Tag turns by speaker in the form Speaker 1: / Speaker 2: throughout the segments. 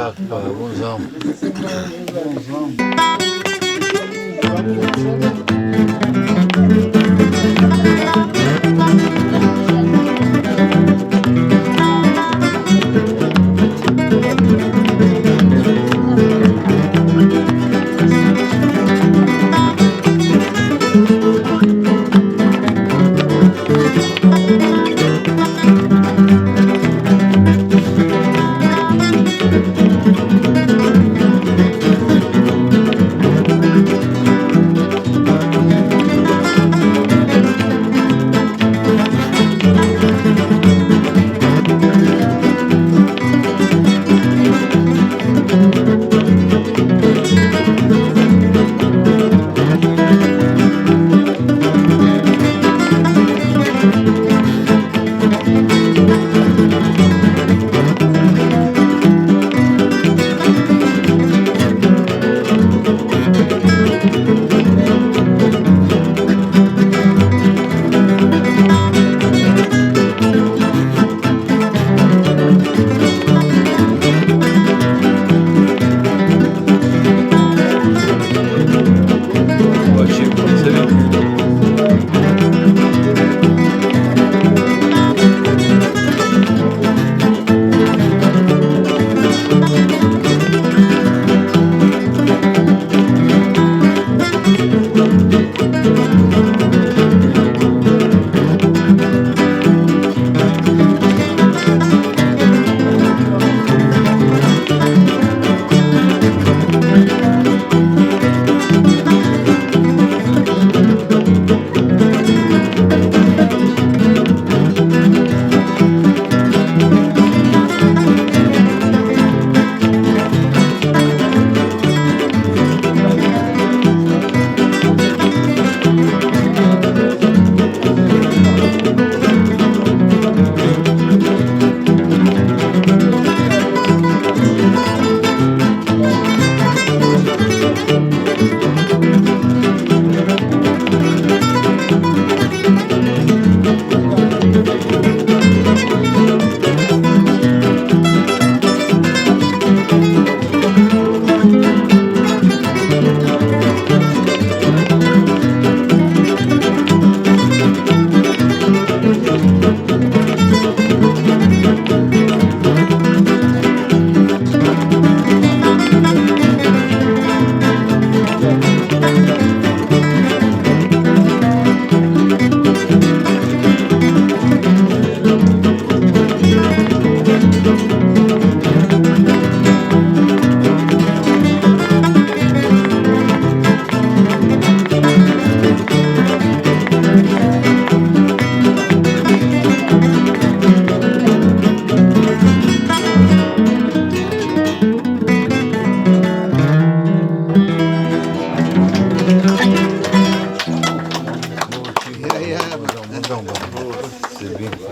Speaker 1: buraco, pá, bonzão.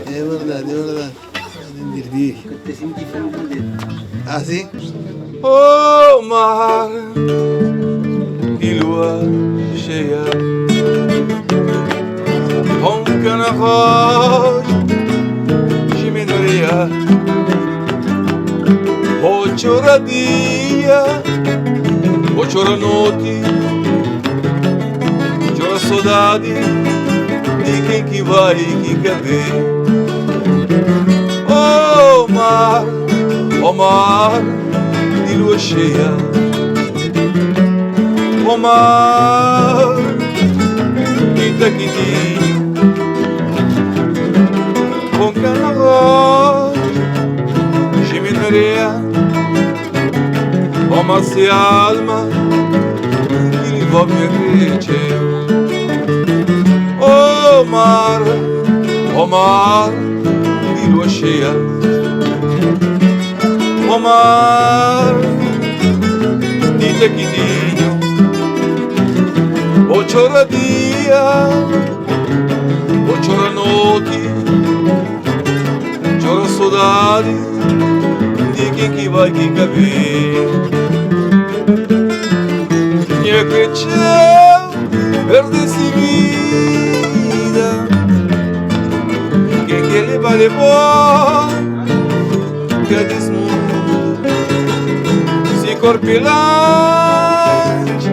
Speaker 2: É verdade, é verdade. Assim?
Speaker 3: Oh, mar e lua cheia, ronca na voz de minoria, o chora dia, o chora noite, chora saudade de quem que vai e que quer ver. Oh mar de lua cheia, oh mar de taquininho, com carnaval, chimineria, oh mar se alma, que lhe envolve a crescer. Oh mar de lua cheia, o mar de taquininho, o chora dia, o chora noite, chora saudade de quem que vai que caber. Minha cresceu, verde-se vida, quem que ele vai levar, que desmundo. corpi lancia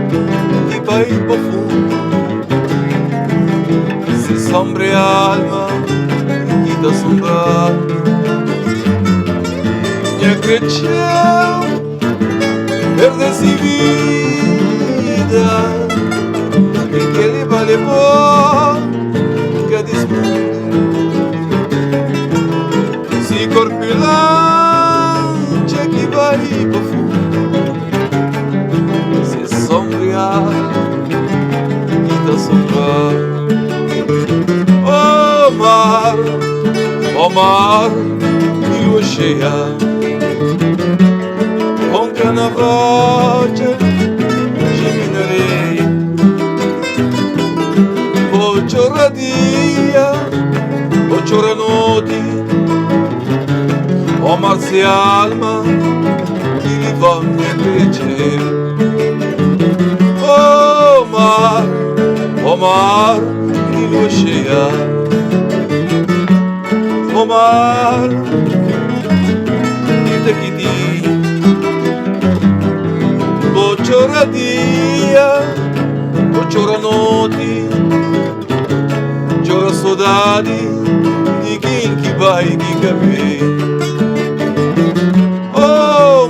Speaker 3: e vai pro fundo, se sombra e alma e da sombra minha cresceu, perde-se vida, e que ele vale bom que a se corpi lancia que vai pro fundo, se sombrear e da sombra. Oh mar, di lua cheia, con canavaggia ceminerei, voce radia, voce ranoti, o mar si alma, chi li voglia crescere. Oh mar, di lua cheia, o mar, di Tocatina, voce radia, voce ranoti, giora saudade di chi vai chi capì. Oh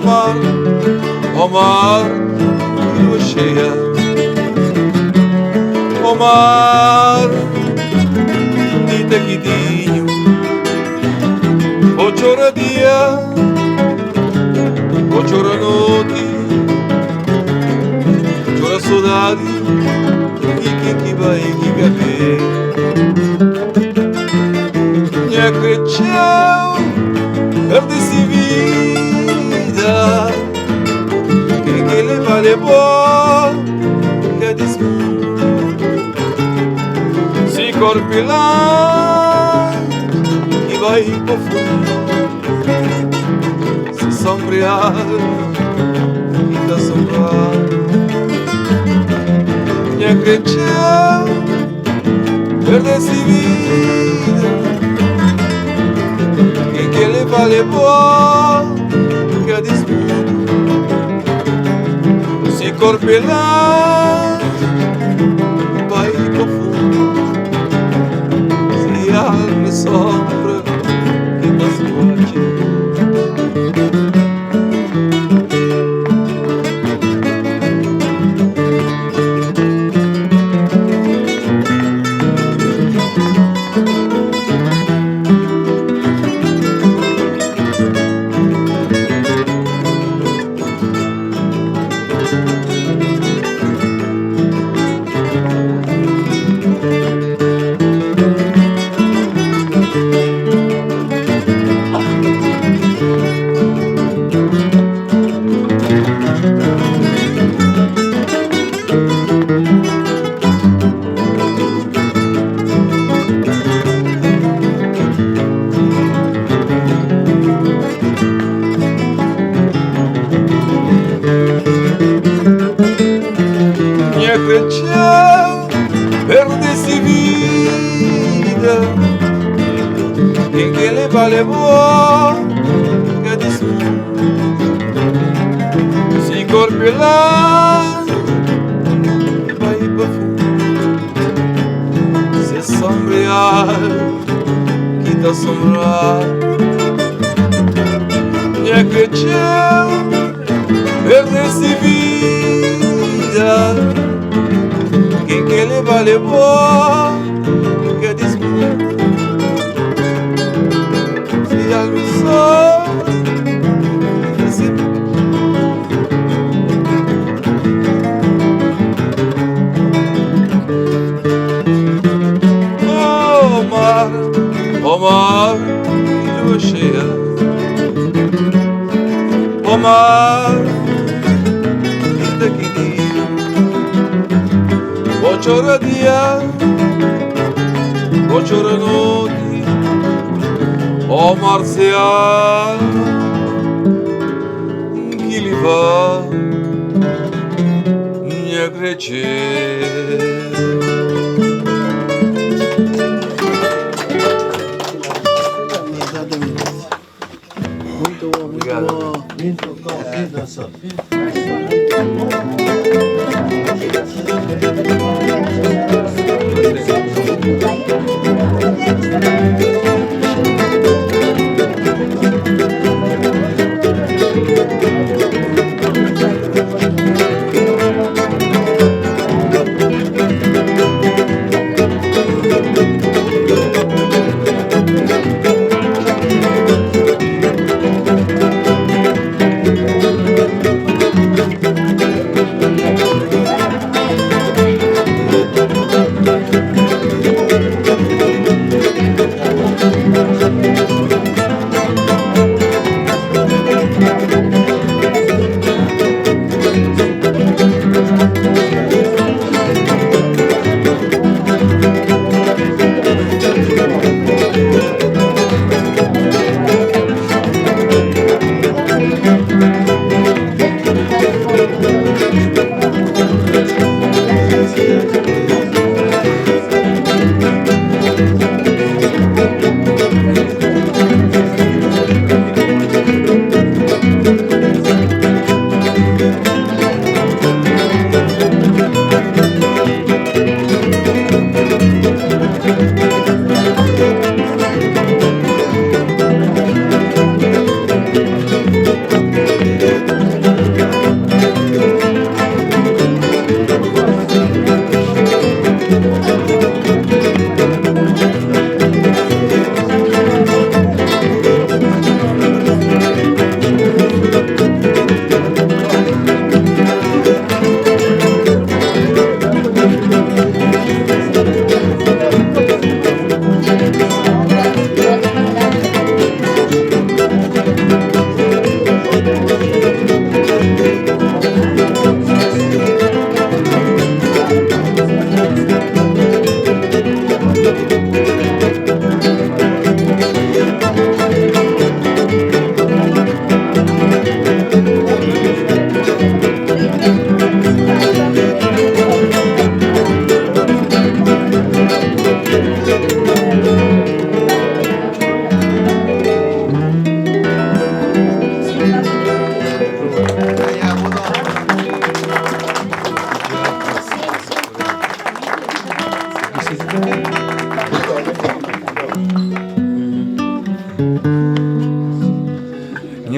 Speaker 3: mar, di lua cheia, o mar, di Tocatina, voce radia, voce ranoti, giora saudade di chi vai chi capì. Minha cresceu, perde-se vida, que ele vale bom que a se corpi lá e vai pro fundo, se sombrear e da sombra. Minha cresceu, perde-se vida, que ele vale bom que a se corpi lá vai pro fundo, se alma e sombra que das morte. Perde-se vida, que ele vale bom que se corpi lá vai pro fundo, se sombrear que da sombra. Minha cresceu, perde-se vida, que ele vale bom que a se alma se oh mar, di lua cheia, o mar, di Tocatina, voce radia, voce ranoti, o mar si alma, chi li va, minha crescere.
Speaker 2: Muito bom, muito bom.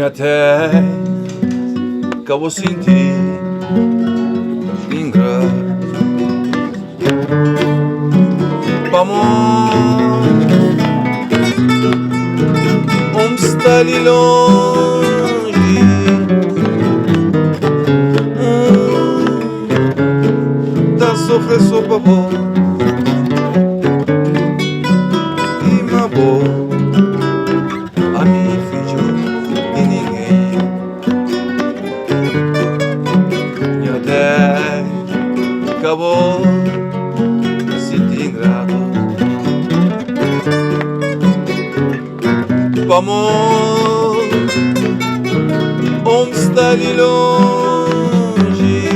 Speaker 3: Até acabou sentir ingrato. Vamos, onde está ali longe, tá sofrer sua pavor e mabou a minha filha. Acabou sentir ingrato. Vamos, onde está ali longe,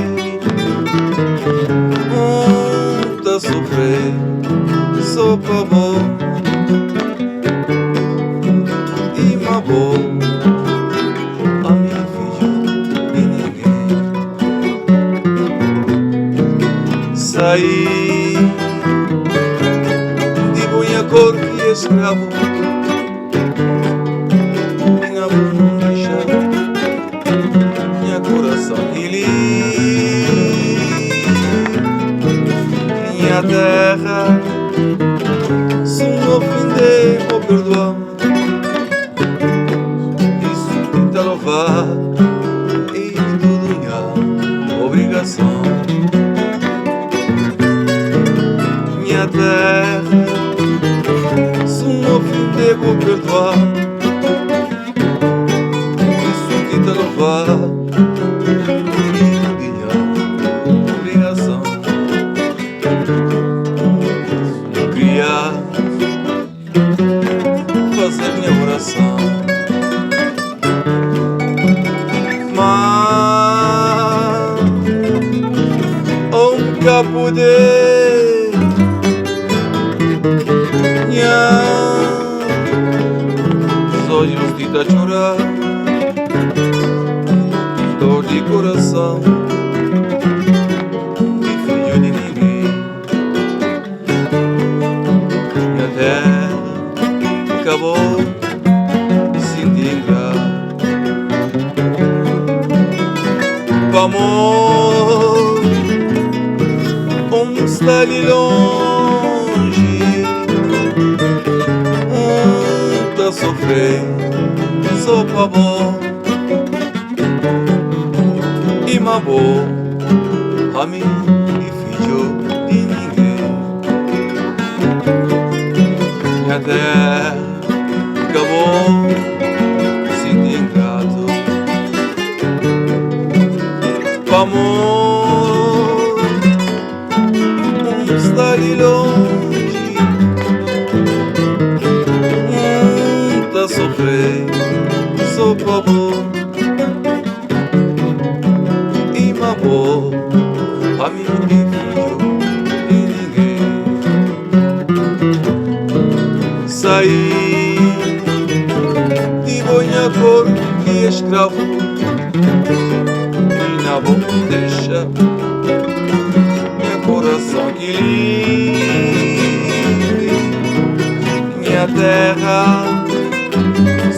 Speaker 3: onde está sofrer só pavor e mabou a minha filha e ninguém. Saí de boa cor que escravo, minha mão não deixa, minha coração ele, minha terra, se me ofender vou perdoar, isso tenta louvar e tudo minha obrigação. Minha terra, se me ofender vou perdoar, isso que te louvar e minha obrigação. Eu queria fazer minha oração, mas nunca pude. Os olhos de chorar, dor de coração. amor, está ali longe, tá sofrendo, só pra amor, e mamor, a mim e filho de ninguém, e até acabou, sinto ingrato, amor, está ali longe, tá sofrendo, só pra amor, e mamor, a mim e filho de ninguém. Saí de bonha cor e escravo, e na boca deixa meu coração que livre, minha terra,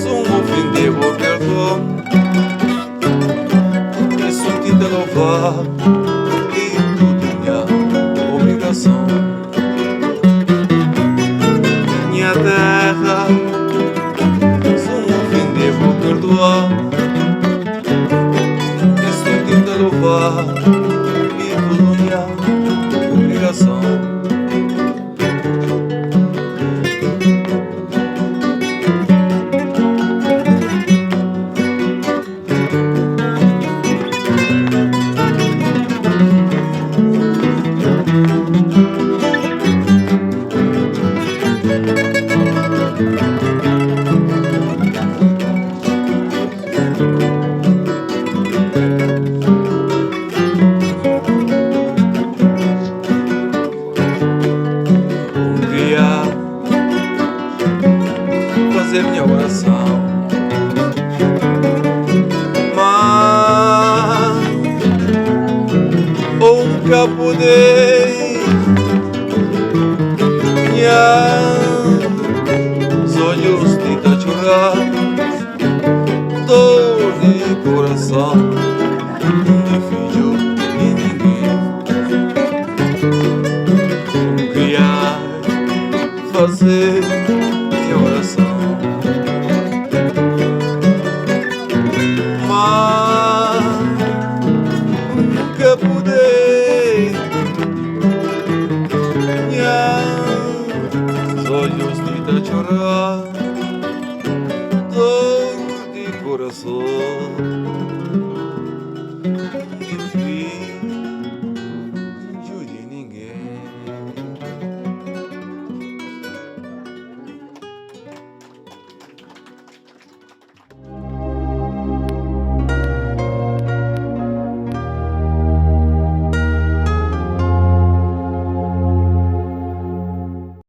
Speaker 3: sou um fim de perdoar, e sou de louvar, e tudo minha obrigação. Minha terra, sou um fim de perdoar, e sou de louvar, e tudo minha obrigação. Fazer minha oração, mas nunca pude, os olhos de chorar, dor de coração, de filho de ninguém, queria fazer minha oração. Nunca pude, os olhos de chorar, dor de coração.